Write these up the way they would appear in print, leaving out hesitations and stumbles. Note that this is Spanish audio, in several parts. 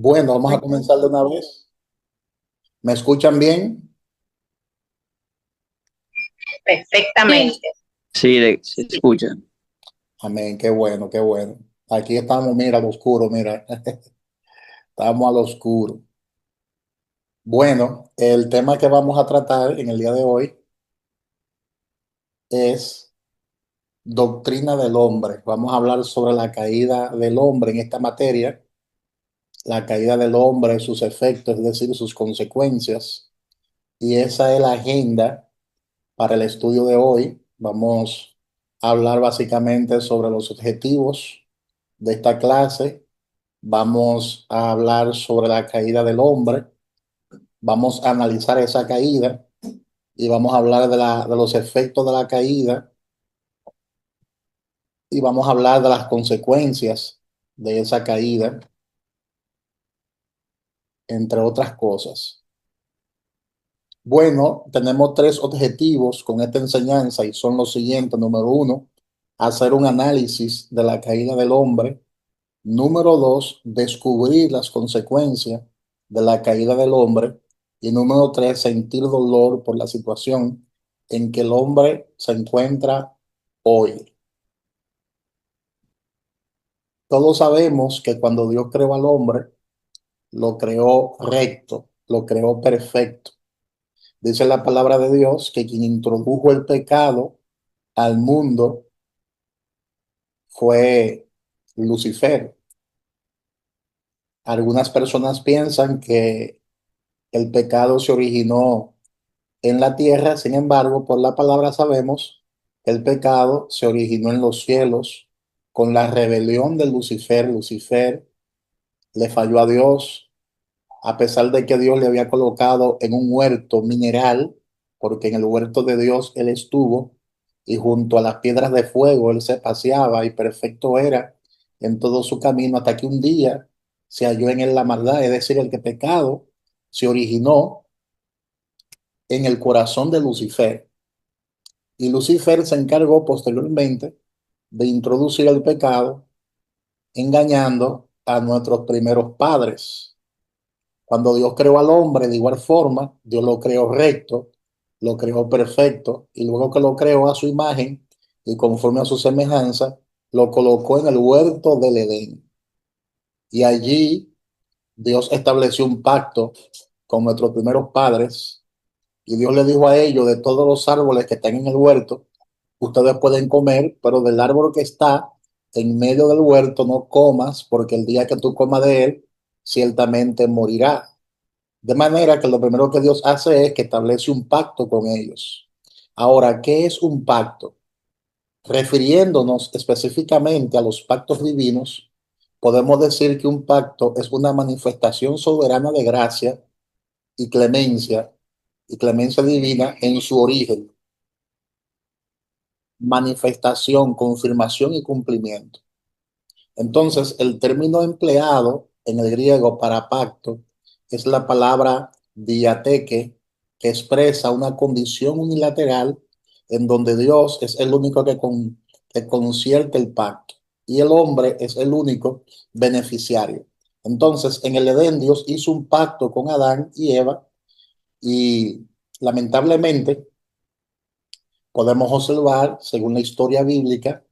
Bueno, vamos a comenzar de una vez. ¿Me escuchan bien? Perfectamente. Sí, se escucha. Amén, qué bueno, qué bueno. Aquí estamos, mira, al oscuro, mira, estamos al oscuro. Bueno, el tema que vamos a tratar en el día de hoy es doctrina del hombre. Vamos a hablar sobre la caída del hombre en esta materia, la caída del hombre, sus efectos, es decir, sus consecuencias. Y esa es la agenda para el estudio de hoy. Vamos a hablar básicamente sobre los objetivos de esta clase. Vamos a hablar sobre la caída del hombre. Vamos a analizar esa caída y vamos a hablar de los efectos de la caída y vamos a hablar de las consecuencias de esa caída, entre otras cosas. Bueno, tenemos tres objetivos con esta enseñanza y son los siguientes. Número uno, hacer un análisis de la caída del hombre. Número dos, descubrir las consecuencias de la caída del hombre. Y número tres, sentir dolor por la situación en que el hombre se encuentra hoy. Todos sabemos que cuando Dios creó al hombre, lo creó recto, lo creó perfecto. Dice la palabra de Dios que quien introdujo el pecado al mundo fue Lucifer. Algunas personas piensan que el pecado se originó en la tierra. Sin embargo, por la palabra sabemos que el pecado se originó en los cielos con la rebelión de Lucifer. Lucifer le falló a Dios, a pesar de que Dios le había colocado en un huerto mineral, porque en el huerto de Dios él estuvo, y junto a las piedras de fuego él se paseaba y perfecto era en todo su camino, hasta que un día se halló en él la maldad, es decir, el que pecado se originó en el corazón de Lucifer. Y Lucifer se encargó posteriormente de introducir el pecado, engañando a nuestros primeros padres. Cuando Dios creó al hombre, de igual forma, Dios lo creó recto, lo creó perfecto, y luego que lo creó a su imagen y conforme a su semejanza, lo colocó en el huerto del Edén. Y allí Dios estableció un pacto con nuestros primeros padres, y Dios le dijo a ellos, de todos los árboles que están en el huerto, ustedes pueden comer, pero del árbol que está en medio del huerto no comas, porque el día que tú comas de él, ciertamente morirás. De manera que lo primero que Dios hace es que establece un pacto con ellos. Ahora, ¿qué es un pacto? Refiriéndonos específicamente a los pactos divinos, podemos decir que un pacto es una manifestación soberana de gracia y clemencia divina en su origen, manifestación, confirmación y cumplimiento. Entonces, el término empleado en el griego para pacto es la palabra diateque, que expresa una condición unilateral en donde Dios es el único que concierte el pacto y el hombre es el único beneficiario. Entonces, en el Edén, Dios hizo un pacto con Adán y Eva y lamentablemente podemos observar, según la historia bíblica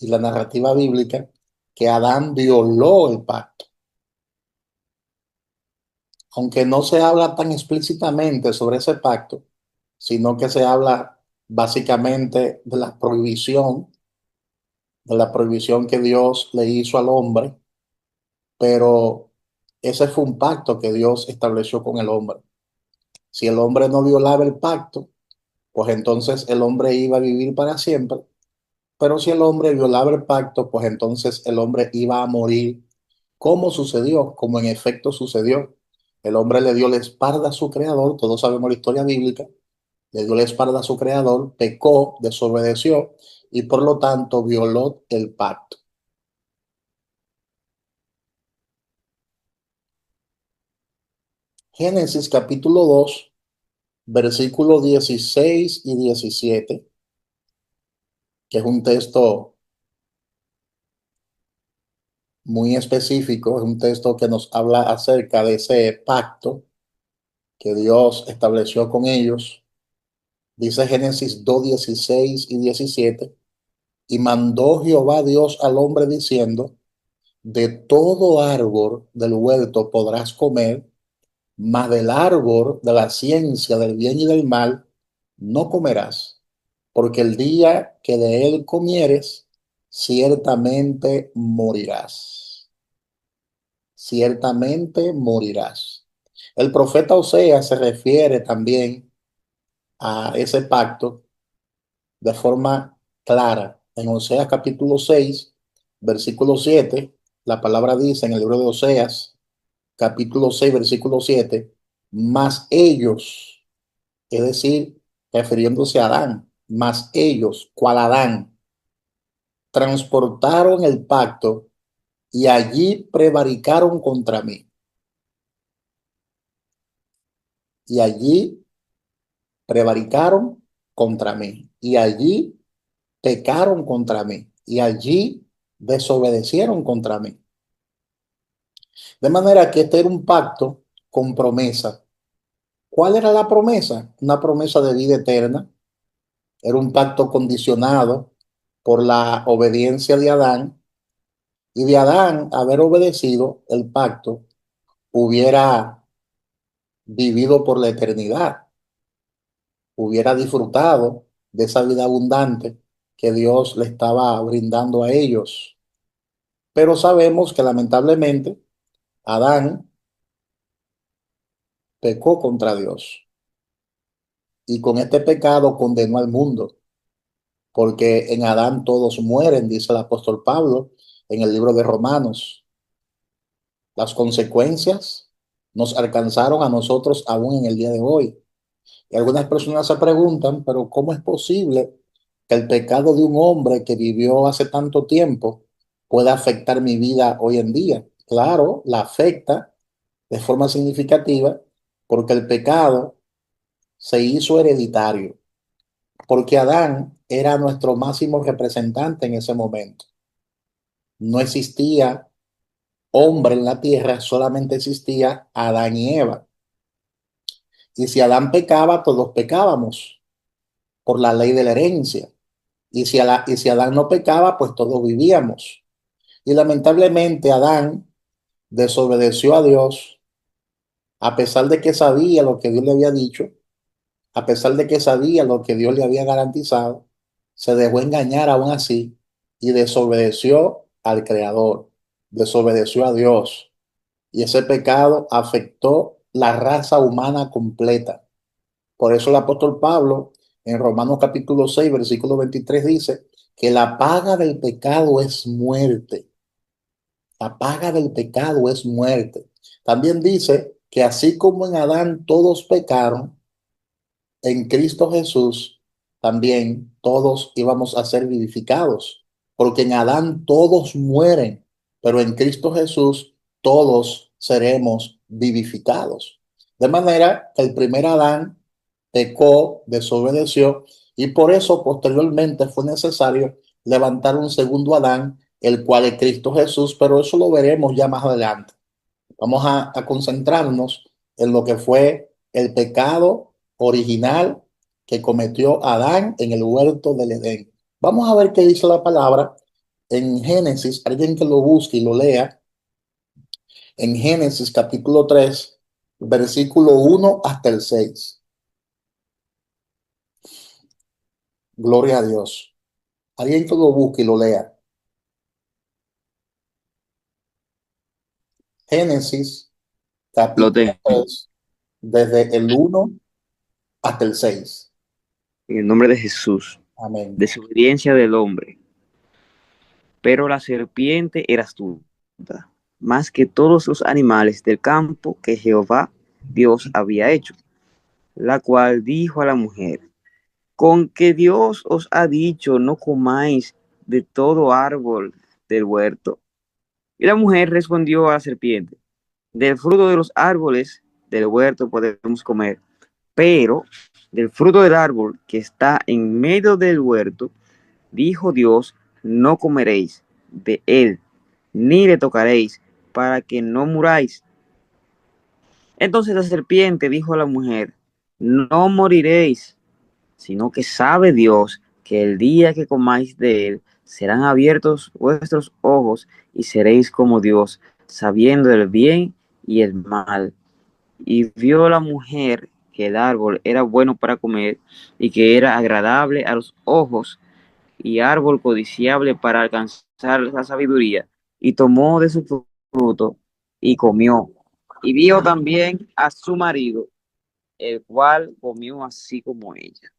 y la narrativa bíblica, que Adán violó el pacto. Aunque no se habla tan explícitamente sobre ese pacto, sino que se habla básicamente de la prohibición que Dios le hizo al hombre, pero ese fue un pacto que Dios estableció con el hombre. Si el hombre no violaba el pacto, pues entonces el hombre iba a vivir para siempre. Pero si el hombre violaba el pacto, pues entonces el hombre iba a morir. ¿Cómo sucedió? Como en efecto sucedió. El hombre le dio la espalda a su creador, todos sabemos la historia bíblica, le dio la espalda a su creador, pecó, desobedeció y por lo tanto violó el pacto. Génesis capítulo 2, versículos 16 y 17, que es un texto muy específico, es un texto que nos habla acerca de ese pacto que Dios estableció con ellos. Dice Génesis 2, 16 y 17, y mandó Jehová Dios al hombre diciendo, de todo árbol del huerto podrás comer, mas del árbol de la ciencia del bien y del mal no comerás, porque el día que de él comieres, ciertamente morirás. Ciertamente morirás. El profeta Oseas se refiere también a ese pacto de forma clara. En Oseas capítulo 6, versículo 7, la palabra dice en el libro de Oseas, capítulo 6, versículo 7, mas ellos, es decir, refiriéndose a Adán, mas ellos, cual Adán, transportaron el pacto y allí prevaricaron contra mí. Y allí prevaricaron contra mí. Y allí pecaron contra mí. Y allí desobedecieron contra mí. De manera que este era un pacto con promesa. ¿Cuál era la promesa? Una promesa de vida eterna. Era un pacto condicionado por la obediencia de Adán, y de Adán haber obedecido el pacto, hubiera vivido por la eternidad, hubiera disfrutado de esa vida abundante que Dios le estaba brindando a ellos. Pero sabemos que lamentablemente Adán pecó contra Dios, y con este pecado condenó al mundo, porque en Adán todos mueren, dice el apóstol Pablo en el libro de Romanos. Las consecuencias nos alcanzaron a nosotros aún en el día de hoy. Y algunas personas se preguntan, pero ¿cómo es posible que el pecado de un hombre que vivió hace tanto tiempo pueda afectar mi vida hoy en día? Claro, la afecta de forma significativa porque el pecado se hizo hereditario, porque Adán era nuestro máximo representante en ese momento. No existía hombre en la tierra, solamente existía Adán y Eva. Y si Adán pecaba, todos pecábamos por la ley de la herencia. Y si Adán no pecaba, pues todos vivíamos. Y lamentablemente Adán desobedeció a Dios, a pesar de que sabía lo que Dios le había dicho, a pesar de que sabía lo que Dios le había garantizado, se dejó engañar aún así y desobedeció al Creador, desobedeció a Dios. Y ese pecado afectó la raza humana completa. Por eso el apóstol Pablo en Romanos capítulo 6, versículo 23 dice que la paga del pecado es muerte. La paga del pecado es muerte. También dice que así como en Adán todos pecaron, en Cristo Jesús también todos íbamos a ser vivificados, porque en Adán todos mueren, pero en Cristo Jesús todos seremos vivificados. De manera que el primer Adán pecó, desobedeció, y por eso posteriormente fue necesario levantar un segundo Adán, el cual es Cristo Jesús, pero eso lo veremos ya más adelante. Vamos a concentrarnos en lo que fue el pecado original que cometió Adán en el huerto del Edén. Vamos a ver qué dice la palabra en Génesis, alguien que lo busque y lo lea, en Génesis capítulo 3, versículo 1 hasta el 6. Gloria a Dios. Alguien que lo busque y lo lea. Génesis Lo capítulo tengo. 3, desde el 1 hasta el 6. En el nombre de Jesús. Amén. Desobediencia del hombre. Pero la serpiente era astuta, más que todos los animales del campo que Jehová Dios había hecho, la cual dijo a la mujer: con que Dios os ha dicho, no comáis de todo árbol del huerto. Y la mujer respondió a la serpiente: del fruto de los árboles del huerto podemos comer, pero del fruto del árbol que está en medio del huerto, dijo Dios, no comeréis de él, ni le tocaréis, para que no muráis. Entonces la serpiente dijo a la mujer, no moriréis, sino que sabe Dios que el día que comáis de él serán abiertos vuestros ojos y seréis como Dios, sabiendo el bien y el mal. Y vio la mujer que el árbol era bueno para comer y que era agradable a los ojos y árbol codiciable para alcanzar la sabiduría, y tomó de su fruto y comió. Y vio también a su marido, el cual comió así como ella.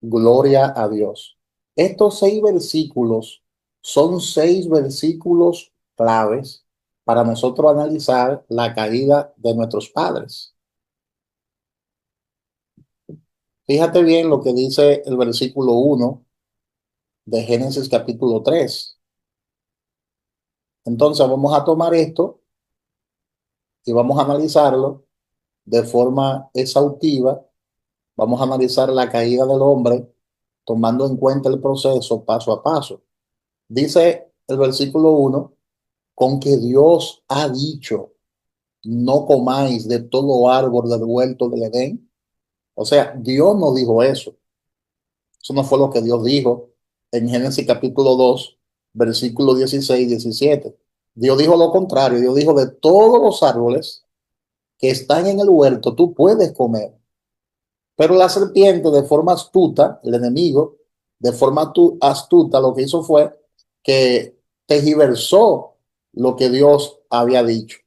Gloria a Dios. Estos 6 versículos son 6 versículos claves para nosotros analizar la caída de nuestros padres. Fíjate bien lo que dice el versículo 1 de Génesis capítulo 3. Entonces vamos a tomar esto y vamos a analizarlo de forma exhaustiva. Vamos a analizar la caída del hombre tomando en cuenta el proceso paso a paso. Dice el versículo 1, con que Dios ha dicho, no comáis de todo árbol del huerto del Edén. O sea, Dios no dijo eso. Eso no fue lo que Dios dijo en Génesis capítulo 2, versículo 16 y 17. Dios dijo lo contrario. Dios dijo, de todos los árboles que están en el huerto, tú puedes comer. Pero la serpiente, de forma astuta, el enemigo, de forma astuta, lo que hizo fue que tergiversó lo que Dios había dicho.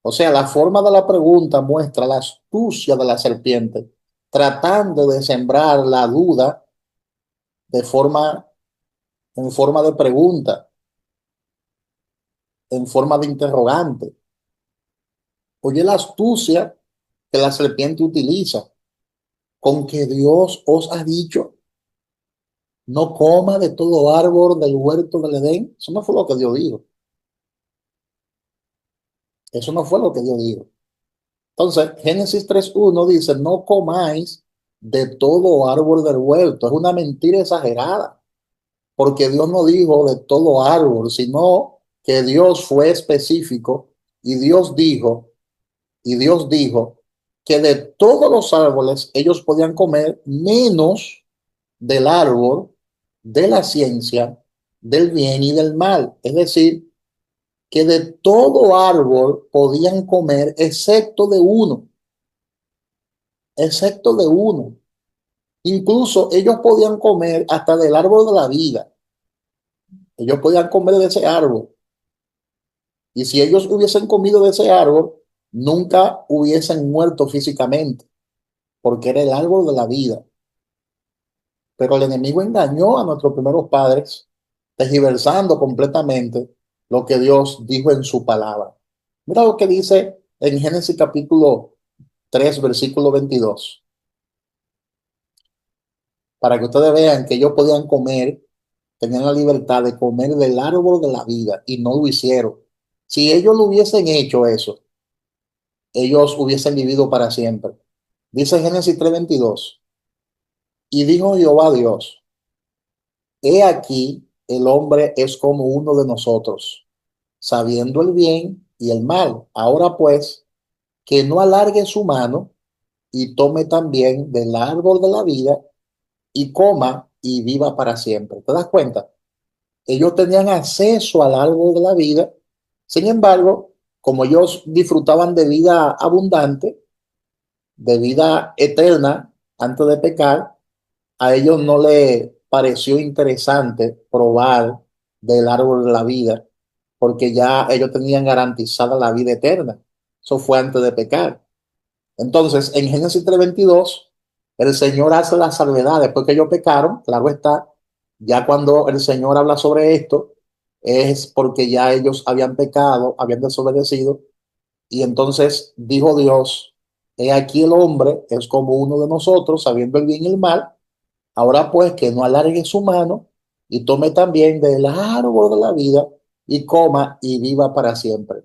O sea, la forma de la pregunta muestra la astucia de la serpiente, tratando de sembrar la duda de forma, en forma de pregunta, en forma de interrogante. Oye, la astucia que la serpiente utiliza, con que Dios os ha dicho, no coma de todo árbol del huerto del Edén. Eso no fue lo que Dios dijo. Eso no fue lo que Dios dijo. Entonces, Génesis 3:1 dice, no comáis de todo árbol del huerto. Es una mentira exagerada, porque Dios no dijo de todo árbol, sino que Dios fue específico y Dios dijo que de todos los árboles ellos podían comer menos del árbol de la ciencia, del bien y del mal. Es decir, que de todo árbol podían comer excepto de uno. Incluso ellos podían comer hasta del árbol de la vida. Ellos podían comer de ese árbol. Y si ellos hubiesen comido de ese árbol, nunca hubiesen muerto físicamente, porque era el árbol de la vida. Pero el enemigo engañó a nuestros primeros padres, tergiversando completamente lo que Dios dijo en su palabra. Mira lo que dice en Génesis capítulo 3, versículo 22. Para que ustedes vean que ellos podían comer, tenían la libertad de comer del árbol de la vida y no lo hicieron. Si ellos lo hubiesen hecho eso, ellos hubiesen vivido para siempre. Dice Génesis 3:22. Y dijo Jehová Dios, he aquí el hombre es como uno de nosotros, sabiendo el bien y el mal. Ahora pues, que no alargue su mano y tome también del árbol de la vida y coma y viva para siempre. ¿Te das cuenta? Ellos tenían acceso al árbol de la vida. Sin embargo, como ellos disfrutaban de vida abundante, de vida eterna antes de pecar, a ellos no les pareció interesante probar del árbol de la vida, porque ya ellos tenían garantizada la vida eterna. Eso fue antes de pecar. Entonces, en Génesis 3:22, el Señor hace la salvedad después que ellos pecaron, claro está, ya cuando el Señor habla sobre esto, es porque ya ellos habían pecado, habían desobedecido, y entonces dijo Dios, he aquí el hombre es como uno de nosotros, sabiendo el bien y el mal. Ahora pues que no alargue su mano y tome también del árbol de la vida y coma y viva para siempre.